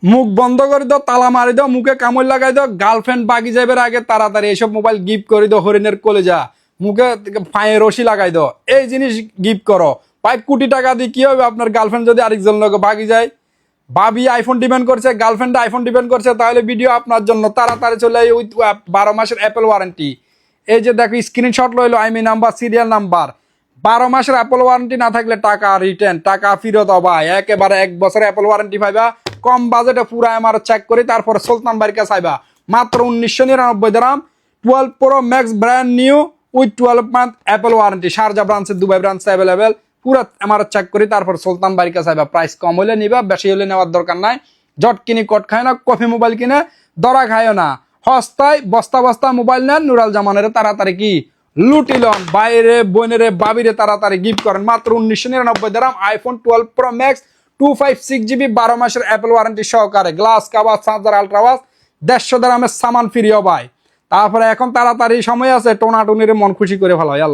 মুখ বন্ধ করে দাও, তালা মারি দাও, মুখে কামড় লাগাই দাও, গার্লফ্রেন্ড বাগি যাইবার আগে তাড়াতাড়ি এইসব মোবাইল গিফট করে দাও। হরিণের কলেজা, মুখে পায়ে রশি লাগাই দাও, এই জিনিস গিফট করো। 5 কোটি টাকা দিয়ে কি হবে আপনার গার্লফ্রেন্ড যদি আরেকজন লোক বাগি যায়? ভাবি আইফোন ডিপেন্ড করছে, গার্লফ্রেন্ড আইফোন ডিপেন্ড করছে, তাহলে ভিডিও আপনার জন্য তাড়াতাড়ি চলে উইথ 12 মাসের অ্যাপেল ওয়ারেন্টি। এই যে দেখো স্ক্রিনশট লইলো, আইমি নাম্বার, সিরিয়াল নাম্বার। 12 মাসের অ্যাপল ওয়ারেন্টি না থাকলে টাকা রিটার্ন, টাকা ফেরত হবা। একেবারে 1 বছর অ্যাপল ওয়ারেন্টি পাইবা। কম বাজেটে পুরো আমার চেক করে তারপর সুলতান বাড়ির কাছে আইবা। মাত্র 1999 dirham. 12 pro max brand new with 12 month Apple warranty. Sharjah ব্রাঞ্চে, দুবাই ব্রাঞ্চে অ্যাভেলেবেল। পুরো আমার চেক করি তারপর সুলতান বাড়ির কাছে আইবা। প্রাইস কম হলে নিবা, বেশি হলে নেওয়ার দরকার নাই। জট কিনি কট খায় না, কফি মোবাইল কিনে দরা খায় না। হস্তায় বস্তা বস্তা মোবাইল নেন, নুরাল জামানের তাড়াতাড়ি কি লুটিলন। বাইরে বোনেরে বাবিরে তাড়াতাড়ি গিফট করেন। মাত্র 1999 dirham iPhone 12 pro max 256 GB 12 মাসের অ্যাপল ওয়ারেন্টি সহকারে। গ্লাস কাভার, চার্জার, আল্ট্রাওয়াজ 150 দিরামের সামান ফ্রি ভাই। তারপরে এখন তাড়াতাড়ি সময় আছে, টোনাটুনির মন খুশি করে ভালো হয়।